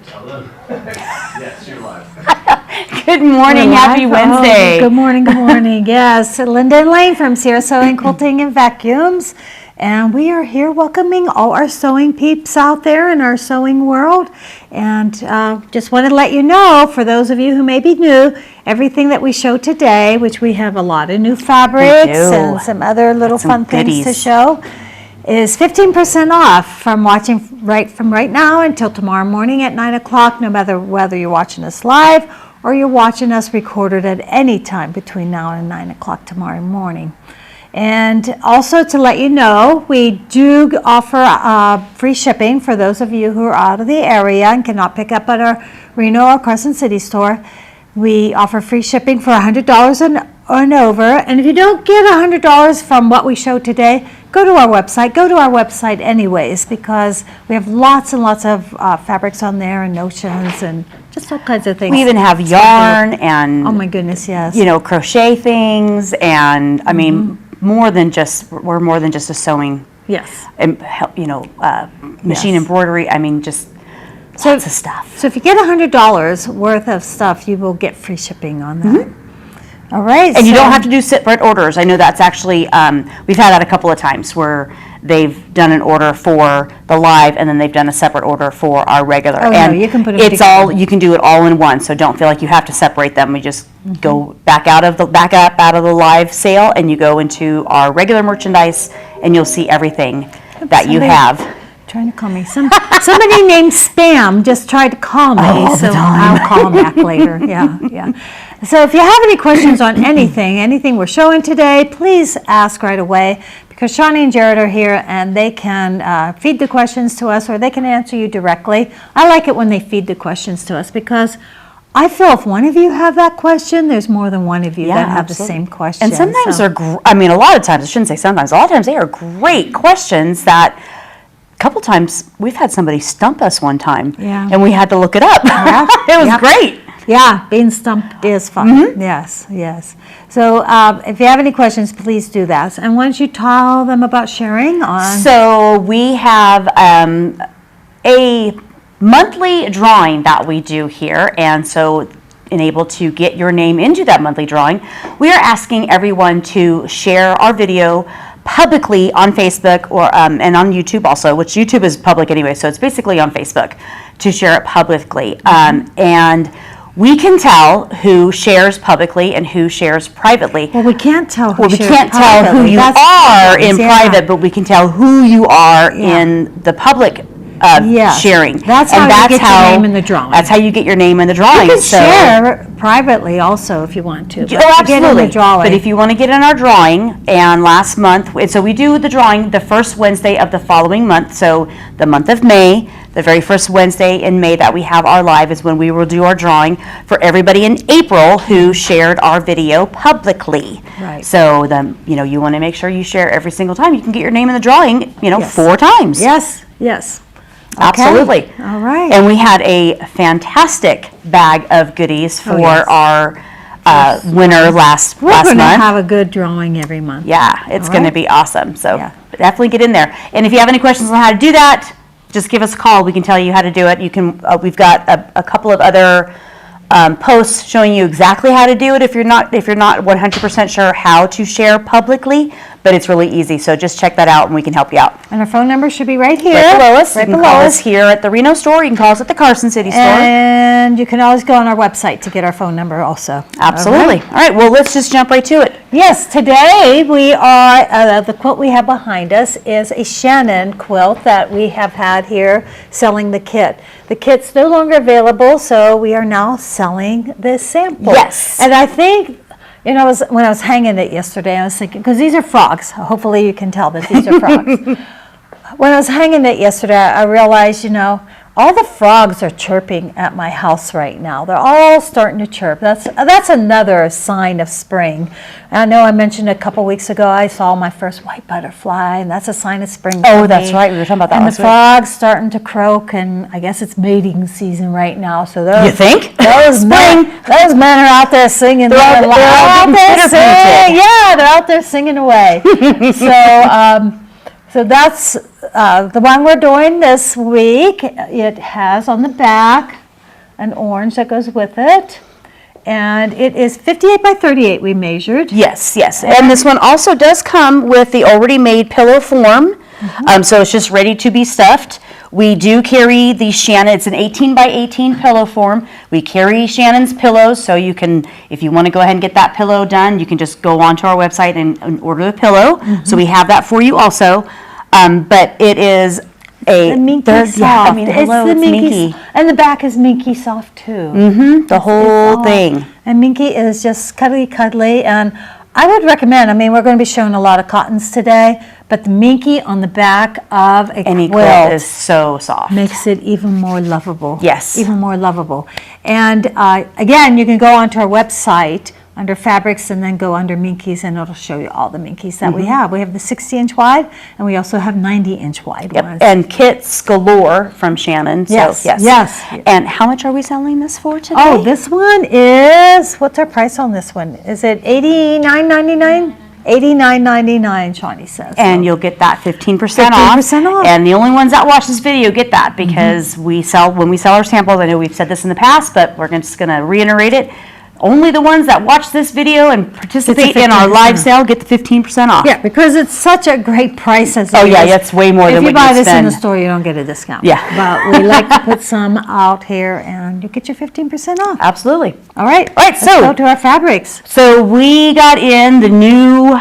Yes, you're live. Good morning, happy Wednesday. Oh, good morning. Yes, Linda and Lane from Sierra Sewing, Quilting, and Vacuums. And we are here welcoming all our sewing peeps out there in our sewing world. And just wanted to let you know, for those of you who may be new, everything that we show today, which we have a lot of new fabrics and some other little fun things to show, is 15% off from watching right now until tomorrow morning at 9 o'clock, no matter whether you're watching us live or you're watching us recorded at any time between now and 9 o'clock tomorrow morning. And also to let you know, we do offer free shipping for those of you who are out of the area and cannot pick up at our Reno or Carson City store. We offer free shipping for $100 and over. And if you don't get $100 from what we showed today, go to our website anyways, because we have lots and lots of fabrics on there and notions and just all kinds of things. We even have yarn and, oh my goodness, yes, crochet things, and I mean, we're more than just a sewing, yes, and machine embroidery. I mean, just lots of stuff. So if you get $100 worth of stuff, you will get free shipping on that. All right. And you don't have to do separate orders. I know that's actually, we've had that a couple of times where they've done an order for the live and then they've done a separate order for our regular. Oh, and no, you can put them it's together. all, you can do it all in one, so don't feel like you have to separate them. We just go back up out of the live sale, and you go into our regular merchandise and you'll see everything that you have. Trying to call me. Somebody named Spam just tried to call me, so I'll call him back later. Yeah. So if you have any questions on anything we're showing today, please ask right away, because Shawnee and Jared are here and they can feed the questions to us, or they can answer you directly. I like it when they feed the questions to us, because I feel if one of you have that question, there's more than one of you that have the same question. And sometimes a lot of times, I shouldn't say sometimes, a lot of times they are great questions that couple times we've had somebody stump us one time, and we had to look it up. It was great. Yeah, being stumped is fun. Yes. So if you have any questions, please do that. And why don't you tell them about sharing on? So we have a monthly drawing that we do here, and so able to get your name into that monthly drawing, we are asking everyone to share our video publicly on Facebook or and on YouTube also, which YouTube is public anyway, so it's basically on Facebook, to share it publicly. And we can tell who shares publicly and who shares privately. Well, we can't tell who we can't tell who you are in private, but we can tell who you are in the public sharing. That's how you get your name in the drawing. That's how you get your name in the drawing. You can share privately also if you want to. Oh, absolutely. But if you want to get in our drawing, and last month, so we do the drawing the first Wednesday of the following month. So the month of May, the very first Wednesday in May that we have our live is when we will do our drawing for everybody in April who shared our video publicly. Right. So you want to make sure you share every single time. You can get your name in the drawing, 4 times. Yes. Absolutely. Okay. All right. And we had a fantastic bag of goodies for our winner last month. We're going to have a good drawing every month. Yeah, it's going to be awesome. So definitely get in there. And if you have any questions on how to do that, just give us a call. We can tell you how to do it. You can. We've got a couple of other posts showing you exactly how to do it if you're not 100% sure how to share publicly, but it's really easy. So just check that out and we can help you out. And our phone number should be right here. Right below us. You can call us here at the Reno store. You can call us at the Carson City store. And you can always go on our website to get our phone number also. Absolutely. All right. Well, let's just jump right to it. Yes, today we are, the quilt we have behind us is a Shannon quilt that we have had here selling the kit. The kit's no longer available, so we are now selling this sample. Yes. And I think, when I was hanging it yesterday, I was thinking, because these are frogs. Hopefully you can tell that these are frogs. When I was hanging it yesterday, I realized, all the frogs are chirping at my house right now. They're all starting to chirp. That's another sign of spring. I know I mentioned a couple weeks ago I saw my first white butterfly, and that's a sign of spring. Oh, that's right. We were talking about that and last the week. frogs starting to croak, and I guess it's mating season right now. So you think? Those men are out there singing. They're out there singing away. So So that's the one we're doing this week. It has on the back an orange that goes with it. And it is 58 by 38 we measured. Yes, yes. And this one also does come with the already made pillow form. So it's just ready to be stuffed. We do carry the Shannon, it's an 18 by 18 pillow form. We carry Shannon's pillows, so you can, if you want to go ahead and get that pillow done, you can just go onto our website and order the pillow. So we have that for you also. But it is a The Minky there's- Soft. yeah, I mean, hello, the it's Minky. And the back is Minky Soft too. The whole all- thing. And Minky is just cuddly, and I would recommend, I mean, we're going to be showing a lot of cottons today, but the Minky on the back of a Any quilt quilt is so soft. makes it even more lovable. Yes. Even more lovable. And again, you can go onto our website under fabrics and then go under Minkies, and it'll show you all the Minkies that we have. We have the 60-inch wide, and we also have 90-inch wide Yep. ones. And kits galore from Shannon. So, Yes, yes. yes. And how much are we selling this for today? Oh, this one is, what's our price on this one? Is it $89.99? $89.99, Shawnee says. And you'll get that 15% off. 15% off. And the only ones that watch this video get that because when we sell our samples, I know we've said this in the past, but we're just going to reiterate it. Only the ones that watch this video and participate in our 15% live sale get the 15% off. Yeah, because it's such a great price as it Oh, yeah, is. it's way more than If what you buy you this in the spend. store, you don't get a discount. Yeah. But we like to put some out here, and you get your 15% off. Absolutely. All right. All right, Let's so- go to our fabrics. So we got in the new,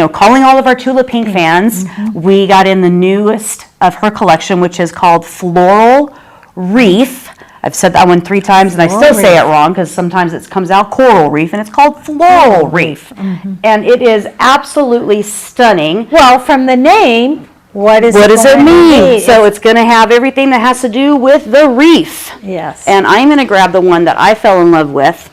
calling all of our Tula Pink fans, we got in the newest of her collection, which is called Floral Reef. I've said that one 3 times and I still Floral say it Reef. wrong because sometimes it comes out Coral Reef and it's called Floral Reef. And it is absolutely stunning. Well, from the name, what does What does it going to mean? be? So it's going to have everything that has to do with the reef. Yes. And I'm going to grab the one that I fell in love with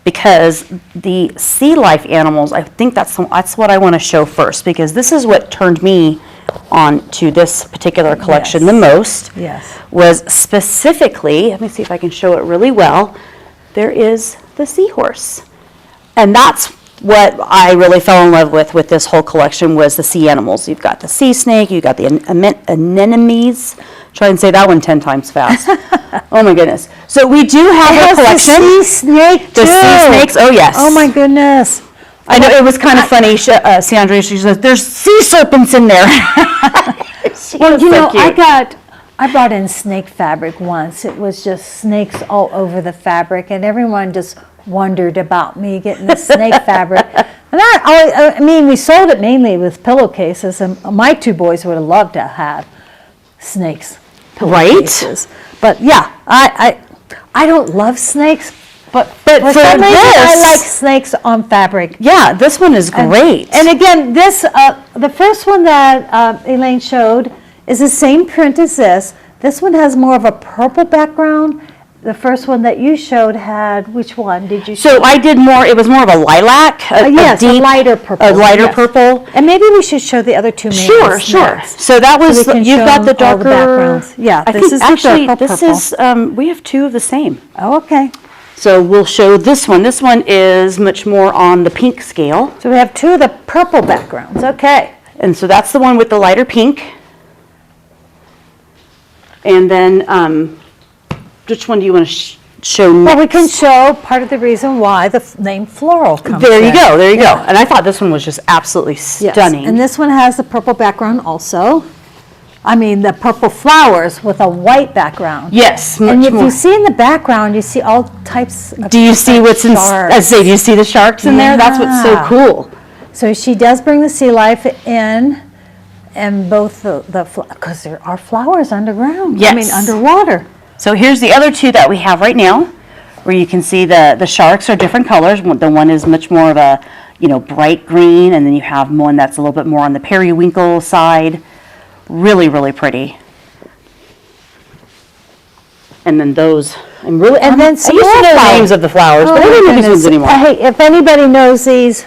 because the sea life animals, I think that's what I want to show first because this is what turned me on to this particular collection Yes. the most. Yes. Was specifically, let me see if I can show it really well, there is the seahorse. And that's what I really fell in love with this whole collection was the sea animals. You've got the sea snake, you've got the anemones. Try and say that one 10 times fast. Oh my goodness. So we do have a collection. The sea snake, The too. sea snakes, oh yes. Oh my goodness. I know it was kind of funny. Sandra, she says, there's sea serpents in there. Well, was you so know, cute. I brought in snake fabric once. It was just snakes all over the fabric, and everyone just wondered about me getting the snake fabric. And I mean, we sold it mainly with pillowcases, and my 2 boys would have loved to have snakes pillowcases. But yeah, I don't love snakes, but for some reason I this- like snakes on fabric. Yeah, this one is great. And again, this the first one that Elaine showed is the same print as this. This one has more of a purple background. The first one that you showed had, which one did you show? So I did more, it was more of a lilac, yes, a deep, lighter purple. a lighter yes. purple. And maybe we should show the other 2 main Sure, ones sure. next. So that was, we can you've show got the them all the darker. backgrounds. Yeah, I this think is the actually, darker this purple. is, we have 2 of the same. Oh, okay. So we'll show this one. This one is much more on the pink scale. So we have 2 of the purple backgrounds. Okay. And so that's the one with the lighter pink. And then, which one do you want to show next? Well, we can show part of the reason why the name floral comes There you in. go, there you Yeah. go. And I thought this one was just absolutely Yes, stunning. and this one has the purple background also. I mean, the purple flowers with a white background. Yes, And much if more. you see in the background, you see all types of Do you see different what's in, sharks. I say, do you see the sharks in there? That's what's so Yeah. cool. So she does bring the sea life in, and both because there are flowers underground. I mean, Yes. underwater. So here's the other 2 that we have right now, where you can see the sharks are different colors. The one is much more of a, bright green, and then you have one that's a little bit more on the periwinkle side. Really, really pretty. And then those, And then some I used to more know the flowers. names of the flowers, but I Oh, don't know my these ones goodness. anymore. Hey, if anybody knows these,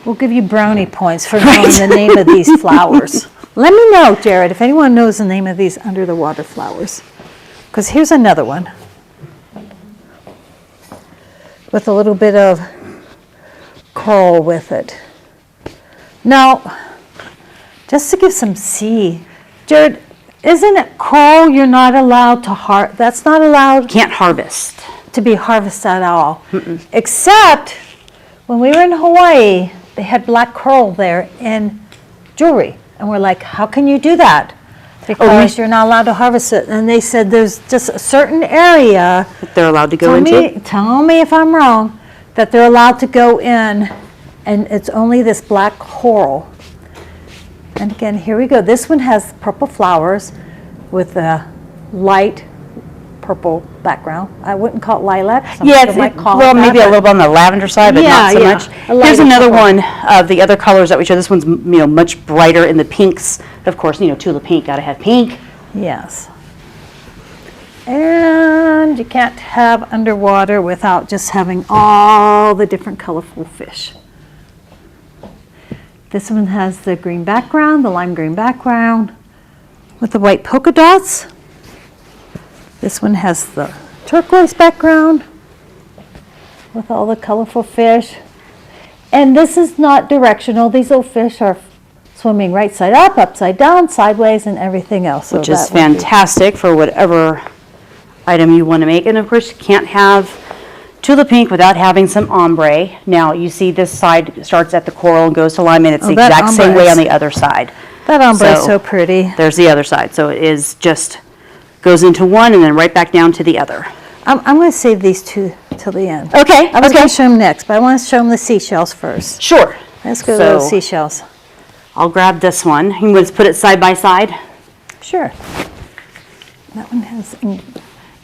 we'll give you brownie points for knowing the name of these flowers. Let me know, Jared, if anyone knows the name of these under the water flowers. Because here's another one with a little bit of coral with it. Now, just to give some sea. Jared, isn't it coral you're not allowed to that's not allowed Can't harvest. to be harvested at all? Except when we were in Hawaii, they had black coral there in jewelry. And we're like, how can you do that? Because you're not allowed to harvest it. And they said there's just a certain area. They're allowed to go into. Tell me if I'm wrong, that they're allowed to go in, and it's only this black coral. And again, here we go. This one has purple flowers with a light purple background. I wouldn't call it lilac. Some Yeah, people might call well, it that, maybe a but- little bit on the lavender side, but not so Yeah, much. a lighter Here's another purple. one of the other colors that we show. This one's, much brighter in the pinks. Of course, tulip pink, gotta have pink. Yes. And you can't have underwater without just having all the different colorful fish. This one has the green background, the lime green background with the white polka dots. This one has the turquoise background with all the colorful fish. And this is not directional. These little fish are swimming right side up, upside down, sideways, and everything else. So Which is that would be- fantastic for whatever item you want to make. And of course, you can't have tulip pink without having some ombre. Now, you see this side starts at the coral and goes to lime, and it's the that exact same ombre way is- on the other side. That ombre is So- so pretty. There's the other side. So it is just goes into one and then right back down to the other. I'm going to save these two till the end. Okay, I was okay. going to show them next, but I want to show them the seashells first. Sure. Let's go to So- those seashells. I'll grab this one. You want to put it side by side? Sure. That one has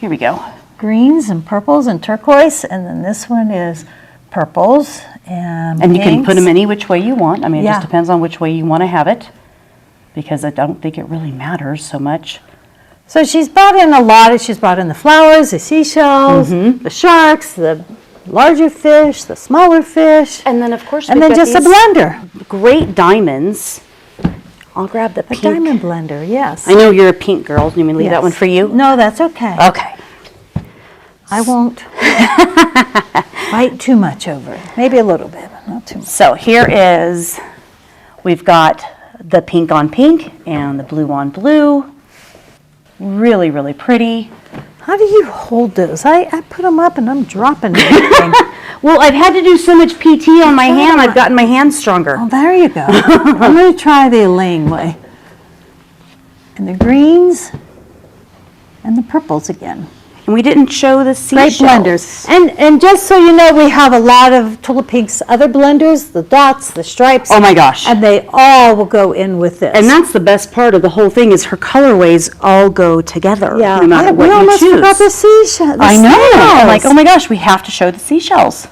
Here we go. greens and purples and turquoise, and then this one is purples and And you can put pinks. them any which way you want. I mean, it Yeah. just depends on which way you want to have it, because I don't think it really matters so much. So she's brought in a lot. She's brought in the flowers, the seashells, Mm-hmm. the sharks, the larger fish, the smaller fish, And then, of course, and then just a blender. great diamonds. I'll grab the A pink. diamond blender, yes. I know you're a pink girl. You want me to leave that Yes. one for you? No, that's okay. Okay. I won't fight too much over it. Maybe a little bit, but not too much. So here is, we've got the pink on pink and the blue on blue. Really, really pretty. How do you hold those? I put them up and I'm dropping everything. Well, I've had to do so much PT on my hand, I've gotten my hands stronger. Oh, there you go. I'm going to try the Elaine way. And the greens and the purples again. And we didn't show the Great seashells. blenders. And just so you know, we have a lot of Tulip Pink's other blenders, the dots, the stripes. Oh my gosh. And they all will go in with this. And that's the best part of the whole thing is her colorways all go together, yeah. no matter we what you almost choose. forgot the seashells. I know. I'm like, oh my gosh, we have to show the seashells.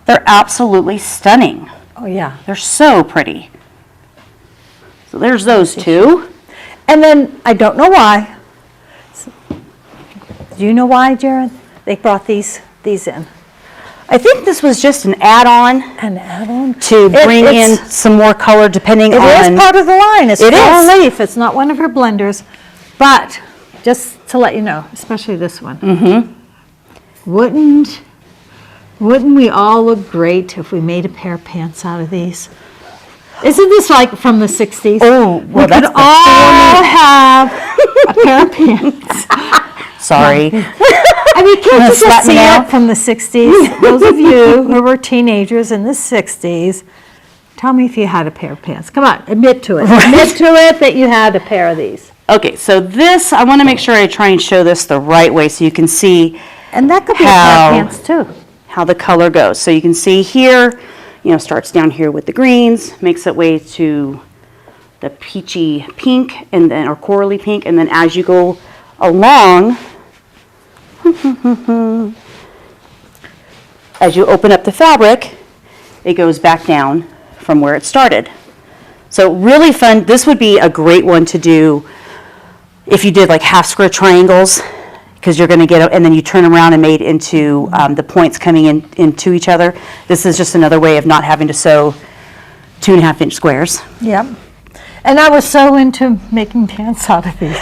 They're absolutely stunning. Oh, yeah. They're so pretty. So there's those two. And then, I don't know why. Do you know why, Jared? They brought these in. I think this was just an add-on An add-on? to bring in it's- some more color depending It on. is part of the line. It's It floral is. leaf. It's not one of her blenders. But, just to let you know, especially this one. Mm-hmm. Wouldn't we all look great if we made a pair of pants out of these? Isn't this like from the 60s? Oh, we well, could that's the all have a pair of pants. Sorry. I mean, can't you slap just me see now? it from the 60s? Those of you who were teenagers in the 60s, tell me if you had a pair of pants. Come on, admit to it. Admit to it that you had a pair of these. Okay, so this, I want to make sure I try and show this the right way so you can see And that could be How- a pair of pants too. how the color goes. So you can see here, starts down here with the greens, makes its way to the peachy pink and then, or corally pink, and then as you go along, as you open up the fabric, it goes back down from where it started. So really fun. This would be a great one to do if you did like half square triangles, because you're going to get, and then you turn them around and made into the points coming into each other. This is just another way of not having to sew 2.5 inch squares. Yep. And I was so into making pants out of these.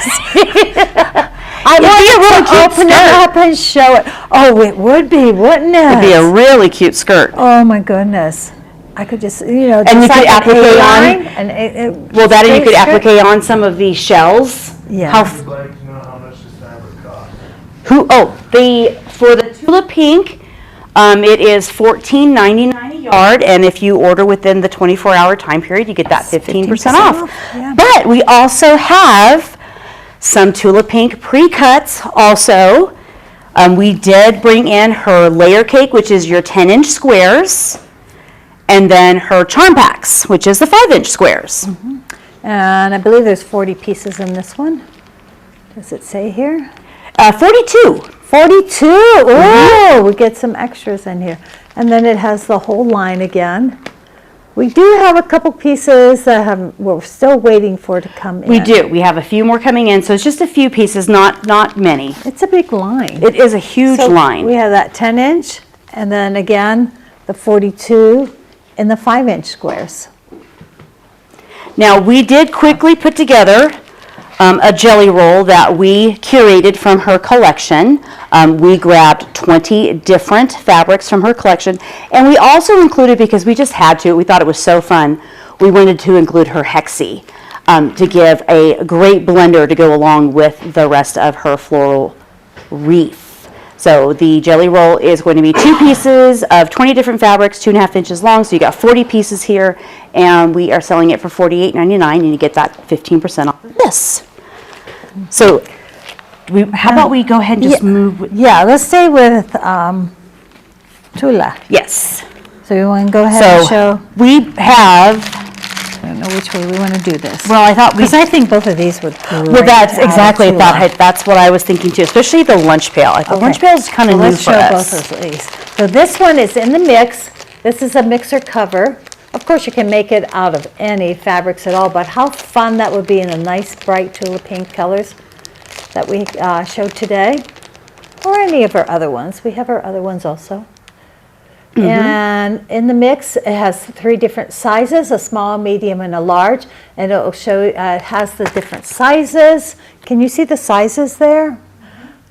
I wanted to open it up and show it. Oh, it would be, wouldn't it? It'd be a really cute skirt. Oh my goodness. I could just, you know, And you just could like an applique A-line, on- and Well, that, and you could straight strip. applique on some of these shells. Yeah. How I'd like to know how much this fabric costs. For the Tula Pink, it is $14.99 a yard, and if you order within the 24-hour time period, you get that 15% off. yeah. But we also have some Tula Pink pre-cuts also. We did bring in her layer cake, which is your 10-inch squares, and then her charm packs, which is the 5-inch squares. And I believe there's 40 pieces in this one. Does it say here? 42. 42. Oh, we get some extras in here. And then it has the whole line again. We do have a couple pieces that we're still waiting for to come in. We do. We have a few more coming in, so it's just a few pieces, not many. It's a big line. It is a huge So line. We have that 10-inch, and then again, the 42 in the 5-inch squares. Now, we did quickly put together a jelly roll that we curated from her collection. We grabbed 20 different fabrics from her collection, and we also included, because we just had to, we thought it was so fun, we wanted to include her hexie to give a great blender to go along with the rest of her floral wreath. So the jelly roll is going to be 2 pieces of 20 different fabrics, 2.5 inches long. So you got 40 pieces here, and we are selling it for $48.99, and you get that 15% off of this. So how about we go ahead and just move? Yeah, let's stay with Tula. Yes. So you want to go ahead and So show, we have, I don't know which way we want to do this. well, I thought we, Because I think both of these would well, that's exactly, that's what I was thinking too, especially the lunch pail. I thought lunch pail is kind of new Let's for show us. both of these. So this one is in the mix. This is a mixer cover. Of course, you can make it out of any fabrics at all, but how fun that would be in the nice bright Tula Pink colors that we showed today, or any of our other ones. We have our other ones also. And in the mix, it has 3 different sizes, a small, medium, and a large. And it will show, it has the different sizes. Can you see the sizes there?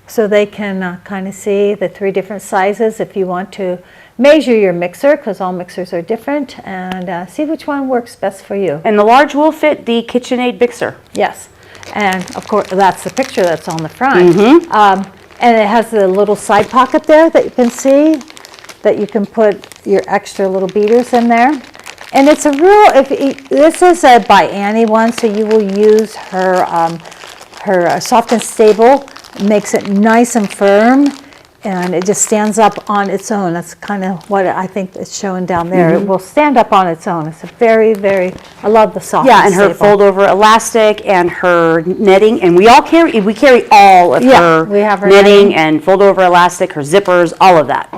So they can kind of see the 3 different sizes if you want to measure your mixer, because all mixers are different, and see which one works best for you. And the large will fit the KitchenAid mixer. Yes, and of course, that's the picture that's on the front. And it has the little side pocket there that you can see, that you can put your extra little beaders in there. And it's a real, this is a by Annie one, so you will use her, her Soft and Stable. Makes it nice and firm, and it just stands up on its own. That's kind of what I think it's showing down there. It will stand up on its own. It's a very, very, I love the Soft Yeah, and and her Stable. fold over elastic and her netting, and we carry all of Yeah, her we have her netting netting. and fold over elastic, her zippers, all of that.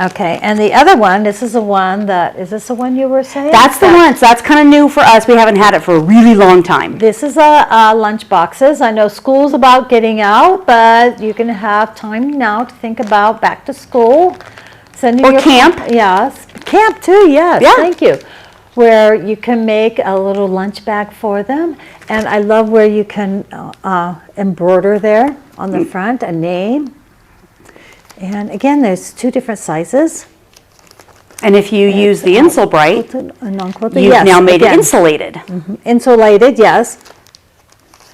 Okay, and the other one, this is the one that, is this the one you were saying? That's the one, so that's kind of new for us. We haven't had it for a really long time. This is a lunch boxes. I know school's about getting out, but you can have time now to think about back to school. Sending Or your camp. Yes, camp too, yes, Yeah. thank you. Where you can make a little lunch bag for them. And I love where you can embroider there on the front, a name. And again, there's 2 different sizes. And if you use the Insulbright, Quilted and non-quilted, you've yes, now made it again, insulated. insulated, yes.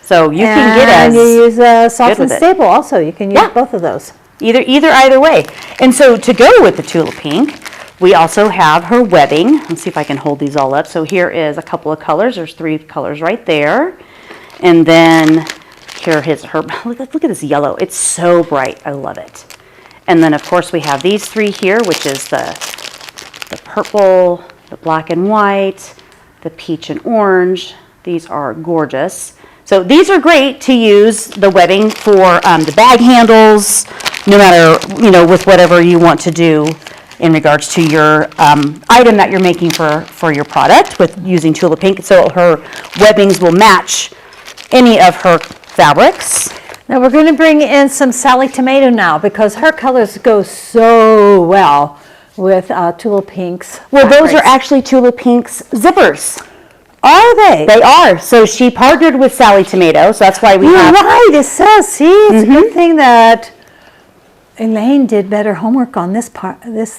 So you can get And you as, use a Soft with and it. Stable also. You can use Yeah. both of those. either way. And so to go with the Tula Pink, we also have her webbing. Let's see if I can hold these all up. So here is a couple of colors. There's 3 colors right there. And then here is her, look at this yellow. It's so bright. I love it. And then of course we have these 3 here, which is the purple, the black and white, the peach and orange. These are gorgeous. So these are great to use the webbing for the bag handles, no matter, with whatever you want to do in regards to your item that you're making for your product with using Tula Pink. So her webbings will match any of her fabrics. Now we're going to bring in some Sally Tomato now because her colors go so well with Tula Pink's. Well, those are fabrics. actually Tula Pink's zippers. Are they? They are. So she partnered with Sally Tomato, so that's why we You're have. right. It says. See, it's a good thing that Elaine did better homework on this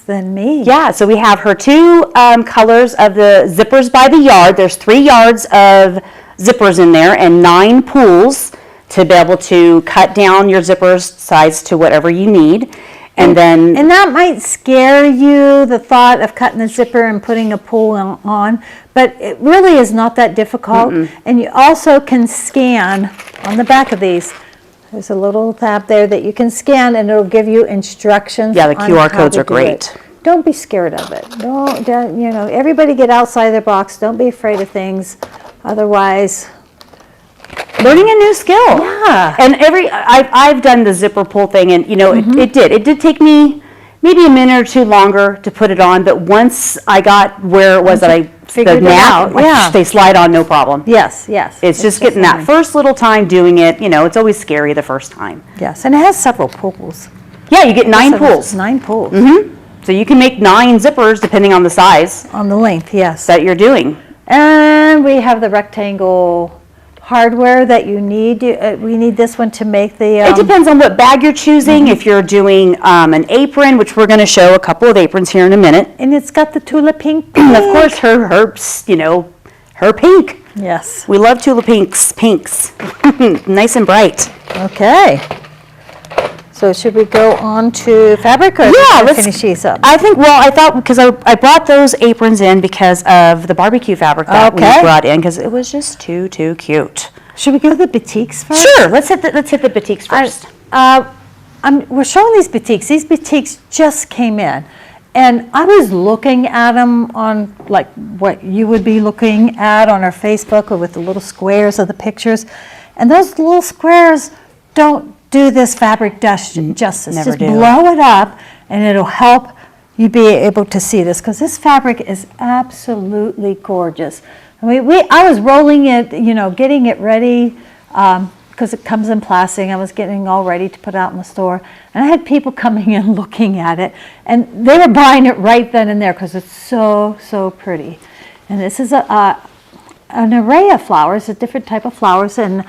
than me. Yeah, so we have her two colors of the zippers by the yard. There's 3 yards of zippers in there and 9 pulls to be able to cut down your zipper size to whatever you need. And then, And that might scare you, the thought of cutting the zipper and putting a pull on, but it really is not that difficult. And you also can scan on the back of these. There's a little tab there that you can scan, and it'll give you instructions. Yeah, the on QR how codes to are do great. it. Don't be scared of it. Don't, you know, everybody get outside their box. Don't be afraid of things. Otherwise, learning a new skill. Yeah. And I've done the zipper pull thing, and you know, it did take me maybe a minute or 2 longer to put it on, but once I got where it was that I figured it out, yeah. they slide on no problem. yes. It's just getting that first little time doing it, you know, it's always scary the first time. Yes, and it has several pulls. Yeah, you get 9 pulls. 9 pulls. So you can make 9 zippers depending on the size On the length, yes. that you're doing. And we have the rectangle hardware that you need. We need this one to make the. It depends on what bag you're choosing. If you're doing an apron, which we're going to show a couple of aprons here in a minute. And it's got the Tula pink. Of course, her pink. Yes. We love Tula pinks. Nice and bright. Okay. So should we go on to fabric, or let's finish these up? I thought because I brought those aprons in because of the barbecue fabric that we brought in because it was just too cute. Should we go to the batiks first? Sure, let's hit the batiks first. We're showing these batiks. These batiks just came in, and I was looking at them on like what you would be looking at on our Facebook, or with the little squares of the pictures, and those little squares don't do this fabric justice. Never Just do. blow it up, and it'll help you be able to see this, because this fabric is absolutely gorgeous. I mean, I was rolling it, you know, getting it ready, because it comes in plastic. I was getting all ready to put out in the store, and I had people coming in looking at it, and they were buying it right then and there because it's so pretty. And this is an array of flowers, a different type of flowers, and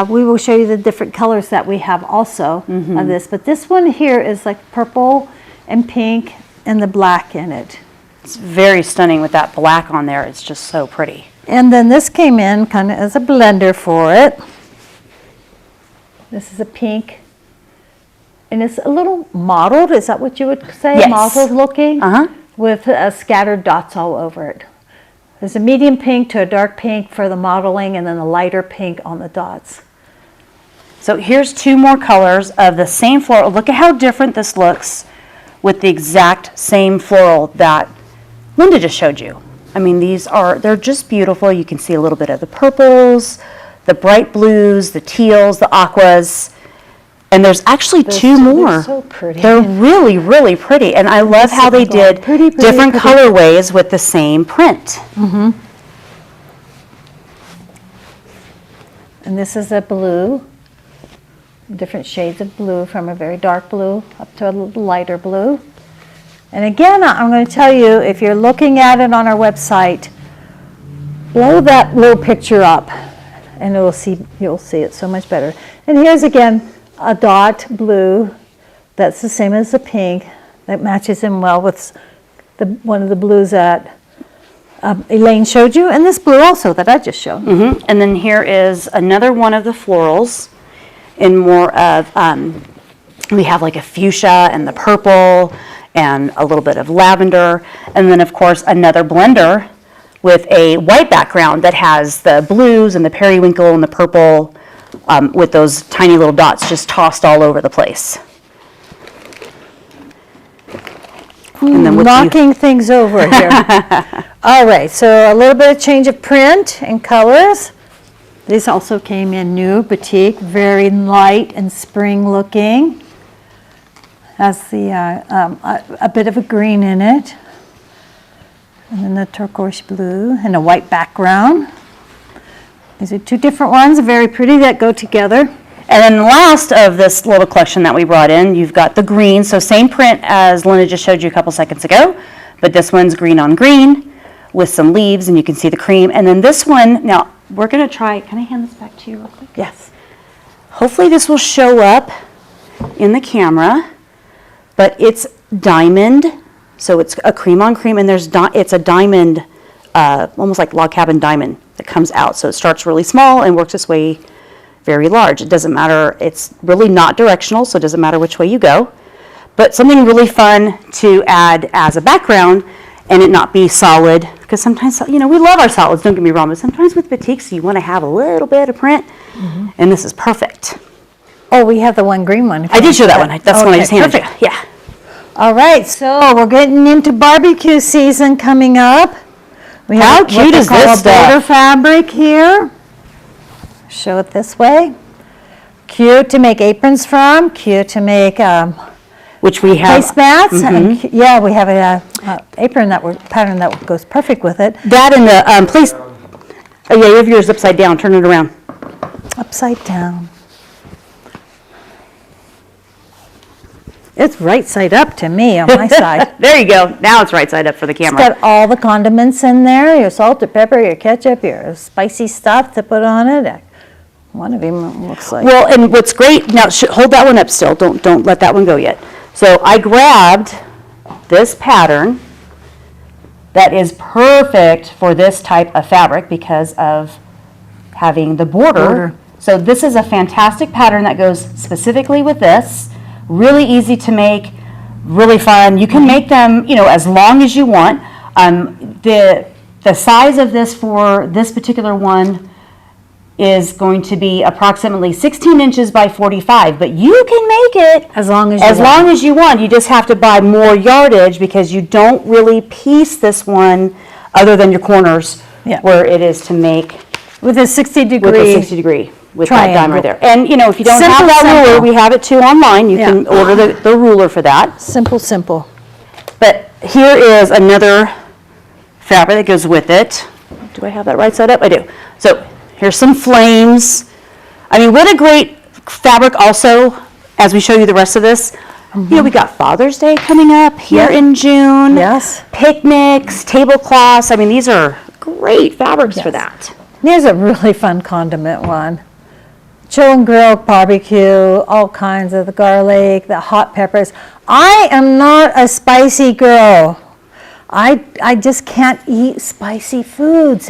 we will show you the different colors that we have also of this. But this one here is like purple and pink and the black in it. It's very stunning with that black on there. It's just so pretty. And then this came in kind of as a blender for it. This is a pink. And it's a little mottled, is that what you would say? Yes. Mottled looking? Uh-huh. With scattered dots all over it. There's a medium pink to a dark pink for the modeling, and then a lighter pink on the dots. So here's 2 more colors of the same floral. Look at how different this looks with the exact same floral that Linda just showed you. I mean, they're just beautiful. You can see a little bit of the purples, the bright blues, the teals, the aquas. And there's actually 2 more. They're so pretty. They're really pretty. And I love how they did Pretty, different pretty. colorways with the same print. And this is a blue, different shades of blue, from a very dark blue up to a little lighter blue. And again, I'm going to tell you, if you're looking at it on our website, blow that little picture up, and you'll see it so much better. And here's again a dot blue that's the same as the pink, that matches in well with one of the blues that Elaine showed you, and this blue also that I just showed. And then here is another one of the florals in more of, we have like a fuchsia and the purple and a little bit of lavender. And then of course another blender with a white background that has the blues and the periwinkle and the purple with those tiny little dots just tossed all over the place. And then Knocking things over here. All right, so a little bit of change of print and colors. This also came in new batik, very light and spring looking. Has the a bit of a green in it, and then the turquoise blue and a white background. These are 2 different ones, very pretty, that go together. And then last of this little collection that we brought in, you've got the green. So same print as Linda just showed you a couple seconds ago, but this one's green on green with some leaves, and you can see the cream. And then this one, now we're going to try, can I hand this back to you real quick? Yes. Hopefully this will show up in the camera. but it's diamond, so it's a cream on cream, and it's a diamond, almost like log cabin diamond that comes out. So it starts really small and works its way very large. It doesn't matter, it's really not directional, so it doesn't matter which way you go. But something really fun to add as a background and it not be solid, because sometimes, we love our solids, don't get me wrong, but sometimes with batiks you want to have a little bit of print, and this is perfect. Oh, we have the one green one. I did show that one. That's the one I just handed you. perfect. Yeah. All right, so we're getting into barbecue season coming up. We How have cute what they is call this a border stuff? fabric here. Show it this way. Cute to make aprons from, cute to make Which we have. placemats. And yeah, we have a apron pattern that goes perfect with it. That and the place. Oh yeah, you have yours upside down. Turn it around. Upside down. It's right side up to me on my side. There you go. Now it's right side up for the It's camera. got all the condiments in there, your salt, your pepper, your ketchup, your spicy stuff to put on it. One of them looks like. Well, and what's great now, hold that one up still. Don't let that one go yet. So I grabbed this pattern that is perfect for this type of fabric because of having the border. So this is a fantastic pattern that goes specifically with this. Really easy to make, really fun. You can make them, as long as you want. The size of this for this particular one is going to be approximately 16 inches by 45, but you can make it As long as you want. You just have to buy more yardage because you don't really piece this one other than your corners Yeah. where it is to make With a 60 degree. with a 60 degree with that dime right triangle. there. And if you don't have Simple, that ruler, simple. we have it too online. You Yeah. can order the ruler for that. Simple. But here is another fabric that goes with it. Do I have that right side up? I do. So here's some flames. I mean, what a great fabric also, as we show you the rest of this. We got Father's Day coming up here Yeah. in June. Yes. Picnics, tablecloths. I mean, these are great fabrics for that. Here's a really fun condiment one. Chill and grill, barbecue, all kinds of the garlic, the hot peppers. I am not a spicy girl. I just can't eat spicy foods.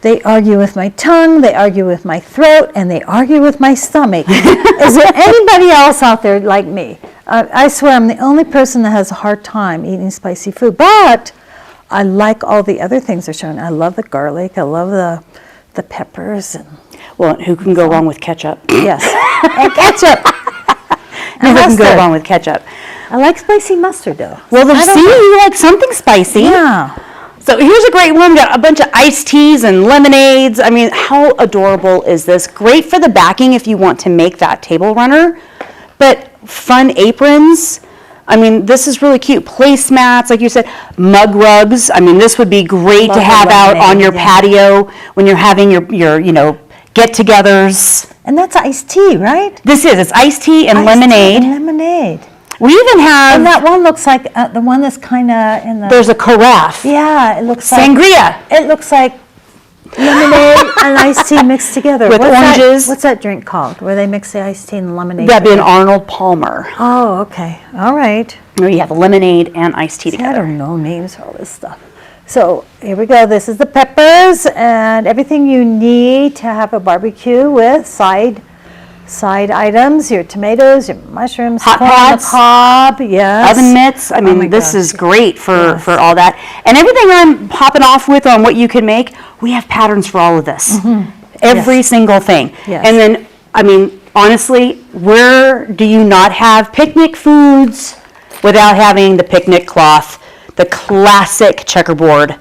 They argue with my tongue, they argue with my throat, and they argue with my stomach. Is there anybody else out there like me? I swear I'm the only person that has a hard time eating spicy food, but I like all the other things they're showing. I love the garlic, I love the peppers, and Well, who can go wrong with ketchup? yes, and ketchup. Who can go mustard. wrong with ketchup? I like spicy mustard though. Well, I don't see, know. you like something spicy. Yeah. So here's a great one. We got a bunch of iced teas and lemonades. I mean, how adorable is this? Great for the backing if you want to make that table runner, but fun aprons. I mean, this is really cute. Placemats, like you said, mug rugs. I mean, this would be great Love to the have out on your lemonade, yeah. patio when you're having your get-togethers. And that's iced tea, right? It's iced tea and Iced tea lemonade. and lemonade. We even And that have, one looks like the one that's kind of in the. there's a carafe. Yeah, it looks like. Sangria. It looks like lemonade and iced tea mixed together. With oranges. What's that drink called? Where they mix the iced tea and lemonade? That'd be an together? Arnold Palmer. Oh, okay. All right. Where you have lemonade and iced tea I together. don't know names for all this stuff. So here we go. This is the peppers and everything you need to have a barbecue with side items, your tomatoes, your mushrooms, Hot corn on the pots, cob, yes. Oven mitts. I mean, my this gosh. is great for Yes. all that. And everything I'm popping off with on what you can make, we have patterns for all of this. Every Yes. single thing. Yes. And then, I mean, honestly, where do you not have picnic foods without having the picnic cloth, the classic checkerboard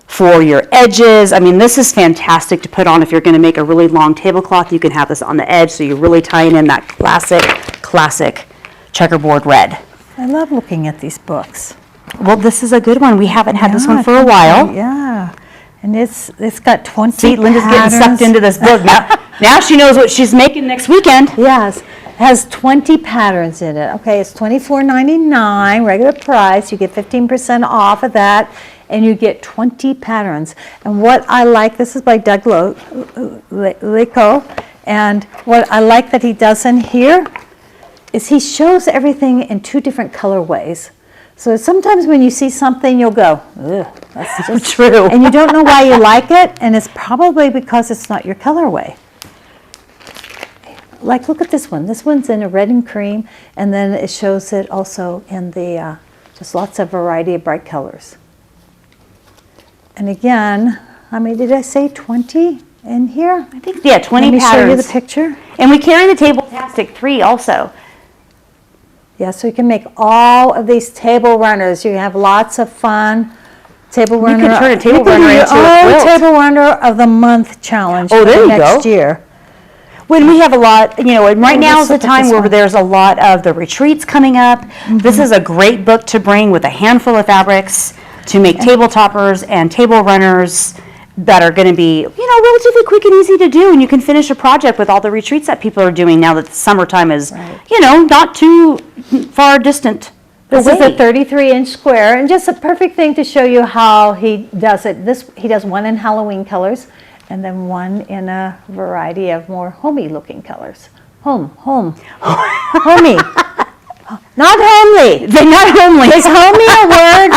for your edges? I mean, this is fantastic to put on if you're going to make a really long tablecloth. You can have this on the edge, so you're really tying in that classic checkerboard red. I love looking at these books. Well, this is a good one. We haven't had this one Yeah, for a while. Yeah. And it's got 20 See, Linda's getting sucked patterns. into this book now. Now she knows what she's making next weekend. Yes, it has 20 patterns in it. Okay, it's $24.99 regular price. You get 15% off of that, and you get 20 patterns. And what I like, this is by Doug Lico, and what I like that he does in here is he shows everything in two different colorways. So sometimes when you see something, you'll go, ugh, that's just True. and you don't know why you like it, and it's probably because it's not your colorway. Like, look at this one. This one's in a red and cream, and then it shows it also in the, just lots of variety of bright colors. And again, how many did I say, 20 in here? I think, yeah, 20 Let me patterns. show you the picture. And we carry the Table-tastic 3 also. Yeah, so you can make all of these table runners. You have lots of fun. Table runner. could turn a table you could runner do your into a own quilt. table runner of the month challenge Oh, for there the you next go. year. When we have a lot, and right now let's is the look at time this where one. there's a lot of the retreats coming up. Mm-hmm. This is a great book to bring with a handful of fabrics to make table toppers and table runners that are going to be, relatively quick and easy to do. And you can finish a project with all the retreats that people are doing now that the summertime is, not too far distant. This is a away. 33-inch square, and just a perfect thing to show you how he does it. He does one in Halloween colors, and then one in a variety of more homey-looking colors. Homey. Not homely. They're not homely. Is homey a word?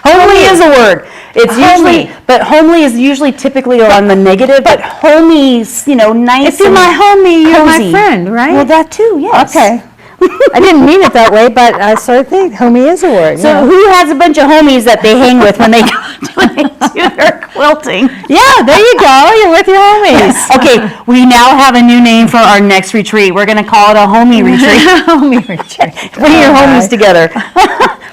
Homely is a word. It's Homely. usually, but homely is usually typically on the negative, but homey's, nice. If you're and my homie, you're my cozy. friend, right? Well, that too, yes. Okay. I didn't mean it that way, but I sort of think homie is a word. So who has a bunch of homies that they hang with when they do their quilting? Yeah, there you go. You're with your homies. Okay, we now have a new name for our next retreat. We're going to call it a homie retreat. Homie retreat. Bring your homies together.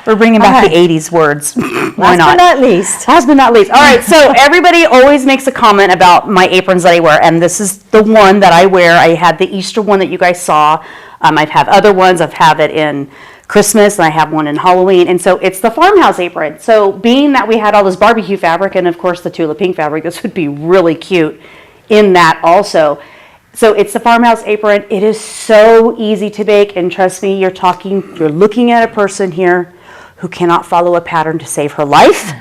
We're bringing back All right. the 80s words. Why Last not? but not least. Last but not least. All right, so everybody always makes a comment about my aprons that I wear, and this is the one that I wear. I had the Easter one that you guys saw. I've had other ones. I've had it in Christmas, and I have one in Halloween, and so it's the farmhouse apron. So being that we had all this barbecue fabric and, of course, the Tula Pink fabric, this would be really cute in that also. So it's the farmhouse apron. It is so easy to make, and trust me, you're looking at a person here who cannot follow a pattern to save her life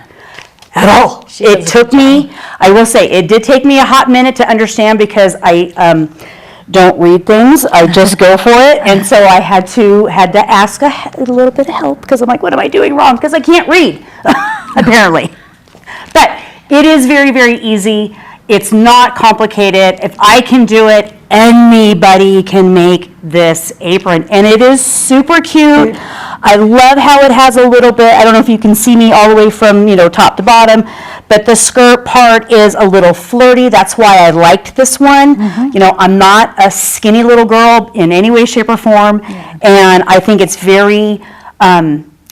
at all. It took me, I will say, it did take me a hot minute to understand because I don't read things. I just go for it. And so I had to ask a little bit of help because I'm like, what am I doing wrong? Because I can't read, apparently. But it is very, very easy. It's not complicated. If I can do it, anybody can make this apron. And it is super cute. I love how it has a little bit, I don't know if you can see me all the way from, top to bottom, but the skirt part is a little flirty. That's why I liked this one. I'm not a skinny little girl in any way, shape, or form. And I think it's very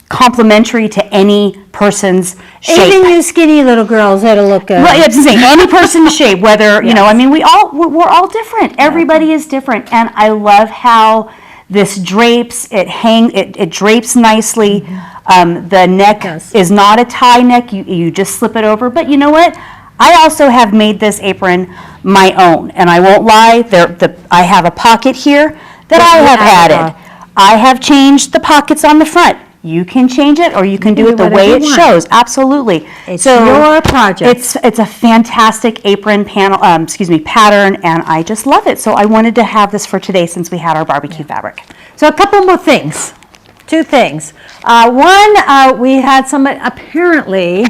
complementary to any person's shape. Even you skinny little girls, that'll look good. Well, it's the same. Any person's shape, whether, we're all different. Everybody is different. And I love how this drapes, it drapes nicely. The neck is not a tie neck. You just slip it over. But you know what? I also have made this apron my own. And I won't lie, I have a pocket here that I have added. I have changed the pockets on the front. You can change it, or you can do it the way it shows. Absolutely. It's your project. It's a fantastic apron pattern, and I just love it. So I wanted to have this for today since we had our barbecue fabric. So a couple more things. Two things. One, we had apparently,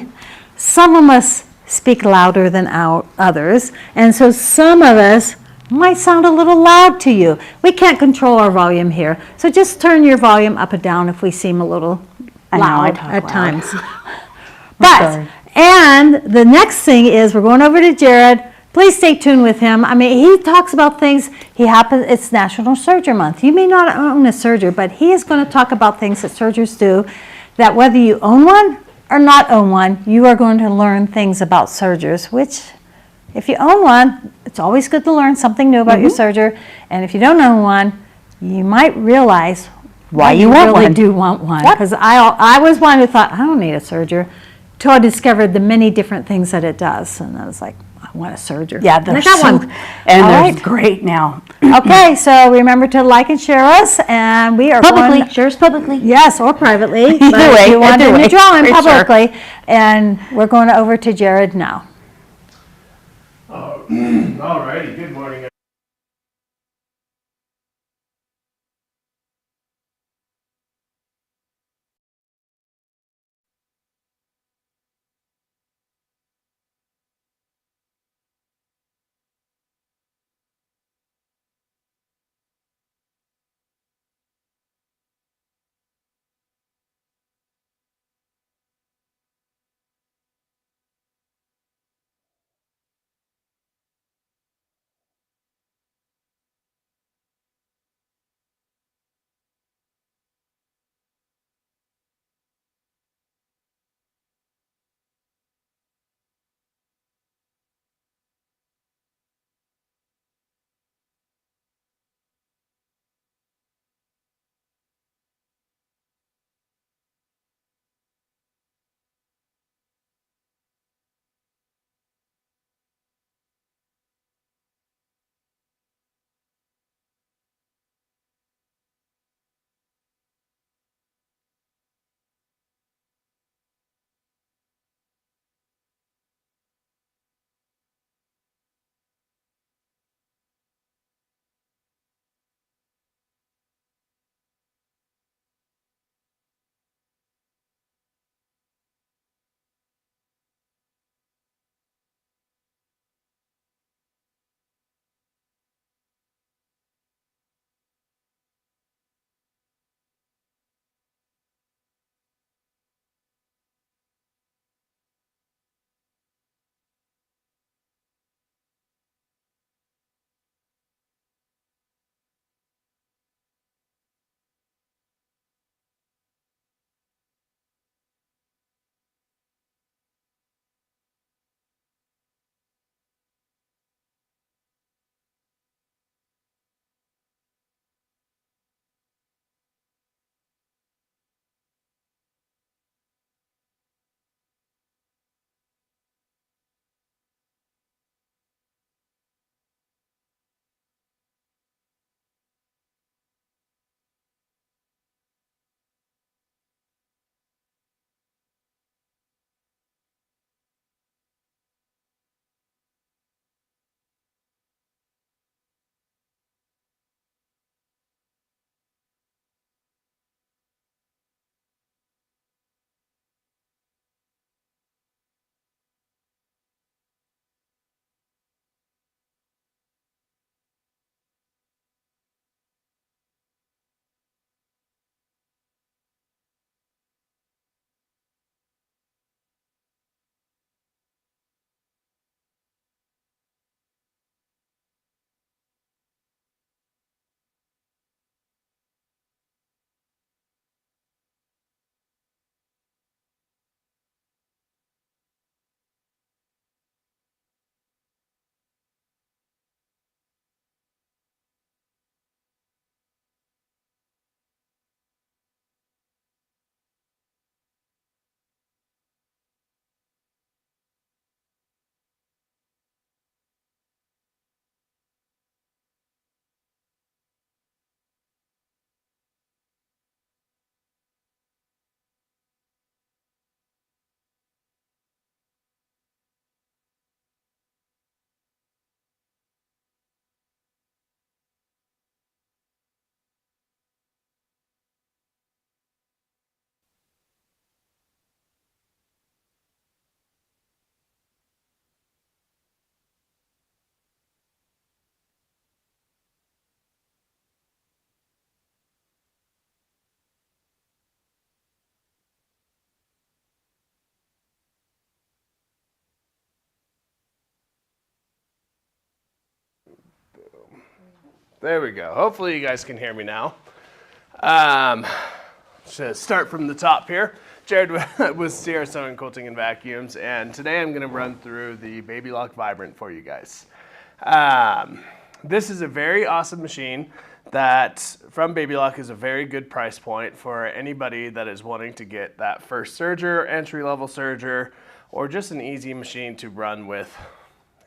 some of us speak louder than others, and so some of us might sound a little loud to you. We can't control our volume here, so just turn your volume up and down if we seem a little loud at times. And the next thing is we're going over to Jared. Please stay tuned with him. I mean, he talks about things. It's National Serger Month. You may not own a serger, but he is going to talk about things that sergers do, that whether you own one or not own one, you are going to learn things about sergers, which if you own one, it's always good to learn something new about your serger. And if you don't own one, you might realize why you really do want one. Because I was one who thought, I don't need a serger, till I discovered the many different things that it does. And I was like, I want a serger. Yeah, and I got one. And they're great now. Okay, so remember to like and share us. And we are Publicly, share us publicly. Yes, or privately. Either But way, if you want either to way, draw in for sure. publicly. And we're going over to Jared now. All righty, good morning, There we go. Hopefully you guys can hear me now. So start from the top here. Jared with Sierra Sewing, Quilting, and Vacuums, and today I'm going to run through the Baby Lock Vibrant for you guys. This is a very awesome machine that from Baby Lock is a very good price point for anybody that is wanting to get that first serger, entry-level serger, or just an easy machine to run with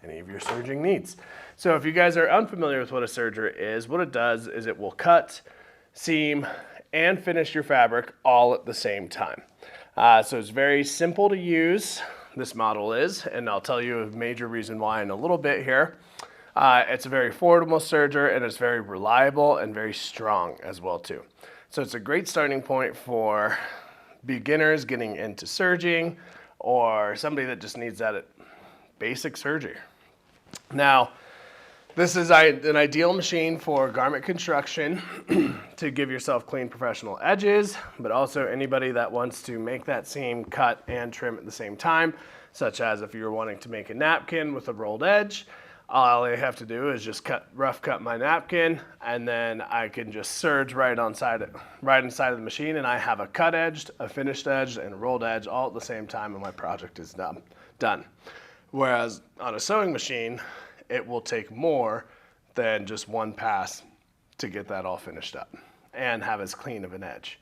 any of your serging needs. So if you guys are unfamiliar with what a serger is, what it does is it will cut, seam, and finish your fabric all at the same time. So it's very simple to use, this model is, and I'll tell you a major reason why in a little bit here. It's a very affordable serger, and it's very reliable and very strong as well too. So it's a great starting point for beginners getting into serging or somebody that just needs that basic serger. Now, this is an ideal machine for garment construction to give yourself clean professional edges, but also anybody that wants to make that seam, cut, and trim at the same time, such as if you're wanting to make a napkin with a rolled edge, all I have to do is just rough cut my napkin, and then I can just serge right inside of the machine, and I have a cut edged, a finished edge, and a rolled edge all at the same time, and my project is done. Whereas on a sewing machine, it will take more than just one pass to get that all finished up and have as clean of an edge.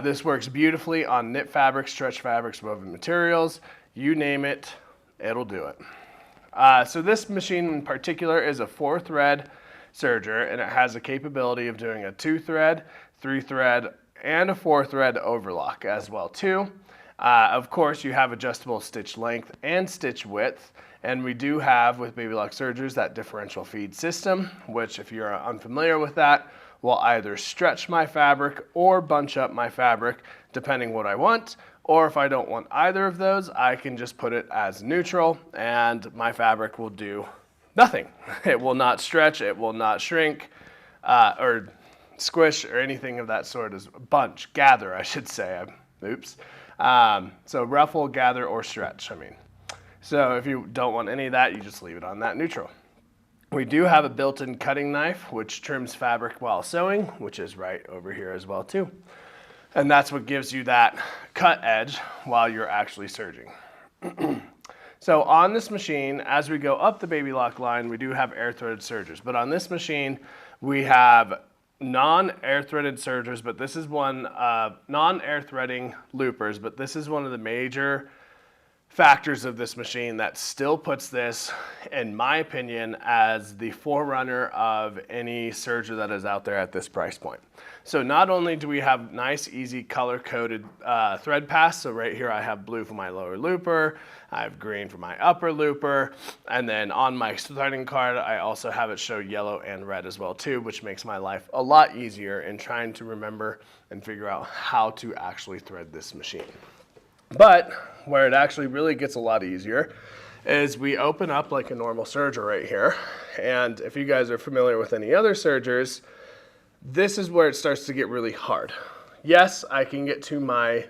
This works beautifully on knit fabrics, stretch fabrics, woven materials, you name it, it'll do it. So this machine in particular is a 4-thread serger, and it has the capability of doing a 2-thread, 3-thread, and a 4-thread overlock as well too. Of course, you have adjustable stitch length and stitch width, and we do have with Baby Lock sergers that differential feed system, which if you're unfamiliar with that, will either stretch my fabric or bunch up my fabric depending what I want, or if I don't want either of those, I can just put it as neutral and my fabric will do nothing. It will not stretch, it will not shrink, or squish or anything of that sort, as gather I should say, oops. So ruffle, gather, or stretch, So if you don't want any of that, you just leave it on that neutral. We do have a built-in cutting knife, which trims fabric while sewing, which is right over here as well too. And that's what gives you that cut edge while you're actually serging. So on this machine, as we go up the Baby Lock line, we do have air threaded sergers, but on this machine, we have non-air threaded sergers, but this is one, non-air threading loopers, but this is one of the major factors of this machine that still puts this, in my opinion, as the forerunner of any serger that is out there at this price point. So not only do we have nice, easy, color-coded thread pass, so right here I have blue for my lower looper, I have green for my upper looper, and then on my threading card, I also have it show yellow and red as well too, which makes my life a lot easier in trying to remember and figure out how to actually thread this machine. But where it actually really gets a lot easier is we open up like a normal serger right here. And if you guys are familiar with any other sergers, this is where it starts to get really hard. Yes, I can get to my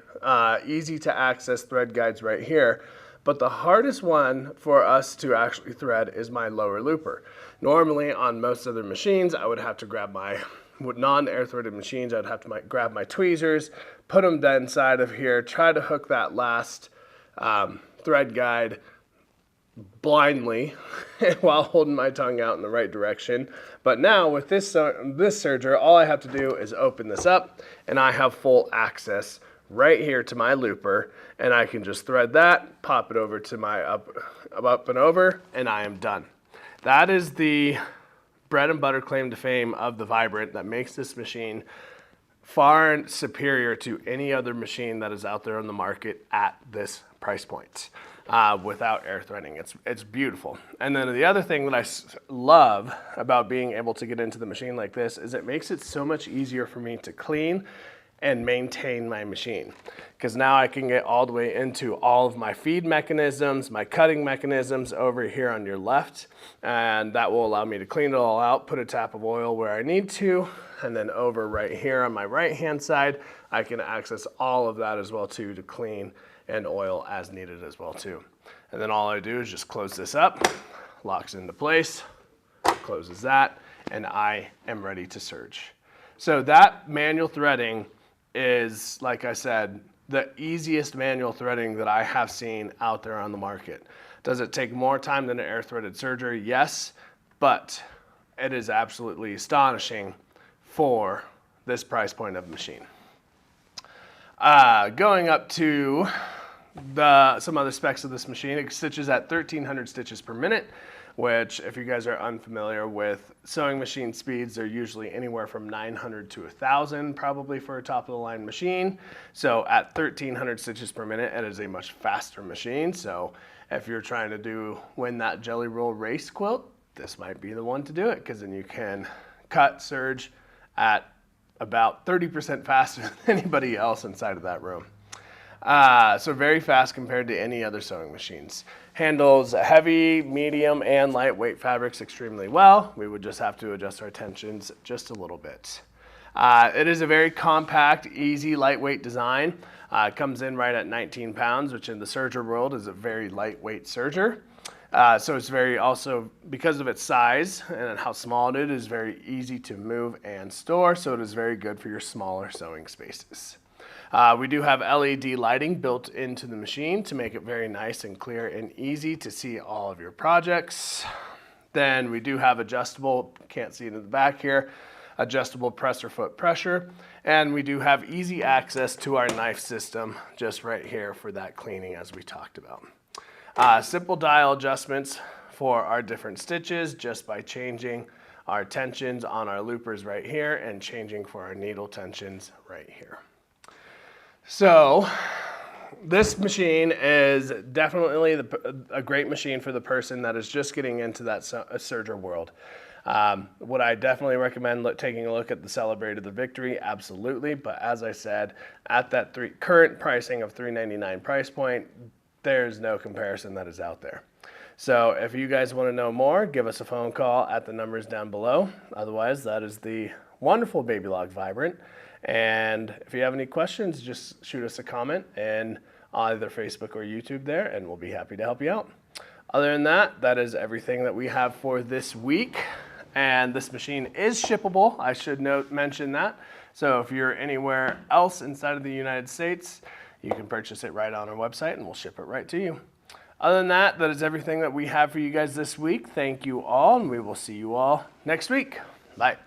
easy to access thread guides right here, but the hardest one for us to actually thread is my lower looper. Normally on most other machines, I would have to grab my, with non-air threaded machines, I'd have to grab my tweezers, put them inside of here, try to hook that last thread guide blindly while holding my tongue out in the right direction. But now with this serger, all I have to do is open this up and I have full access right here to my looper, and I can just thread that, pop it over to my up and over, and I am done. That is the bread and butter claim to fame of the Vibrant that makes this machine far superior to any other machine that is out there on the market at this price point without air threading. It's beautiful. And then the other thing that I love about being able to get into the machine like this is it makes it so much easier for me to clean and maintain my machine, because now I can get all the way into all of my feed mechanisms, my cutting mechanisms over here on your left, and that will allow me to clean it all out, put a tap of oil where I need to, and then over right here on my right hand side, I can access all of that as well too to clean and oil as needed as well too. And then all I do is just close this up, locks into place, closes that, and I am ready to serge. So that manual threading is, like I said, the easiest manual threading that I have seen out there on the market. Does it take more time than an air threaded serger? Yes, but it is absolutely astonishing for this price point of machine. Going up to some other specs of this machine, it stitches at 1,300 stitches per minute, which, if you guys are unfamiliar with sewing machine speeds, they're usually anywhere from 900 to 1,000 probably for a top of the line machine. So at 1,300 stitches per minute, it is a much faster machine. So if you're trying to win that Jelly Roll race quilt, this might be the one to do it, because then you can cut, serge at about 30% faster than anybody else inside of that room. So very fast compared to any other sewing machines. Handles heavy, medium, and lightweight fabrics extremely well. We would just have to adjust our tensions just a little bit. It is a very compact, easy, lightweight design. It comes in right at 19 pounds, which in the serger world is a very lightweight serger. So it's very also, because of its size and how small it is very easy to move and store. So it is very good for your smaller sewing spaces. We do have LED lighting built into the machine to make it very nice and clear and easy to see all of your projects. Then we do have adjustable, can't see it in the back here, adjustable presser foot pressure. And we do have easy access to our knife system just right here for that cleaning, as we talked about. Simple dial adjustments for our different stitches just by changing our tensions on our loopers right here and changing for our needle tensions right here. So this machine is definitely a great machine for the person that is just getting into that serger world. Would I definitely recommend taking a look at the Celebrated the Victory? Absolutely. But as I said, at that current pricing of $399 price point, there's no comparison that is out there. So if you guys want to know more, give us a phone call at the numbers down below. Otherwise, that is the wonderful Babylog Vibrant. And if you have any questions, just shoot us a comment in either Facebook or YouTube there, and we'll be happy to help you out. Other than that, that is everything that we have for this week. And this machine is shippable. I should mention that. So if you're anywhere else inside of the United States, you can purchase it right on our website and we'll ship it right to you. Other than that, that is everything that we have for you guys this week. Thank you all, and we will see you all next week. Bye.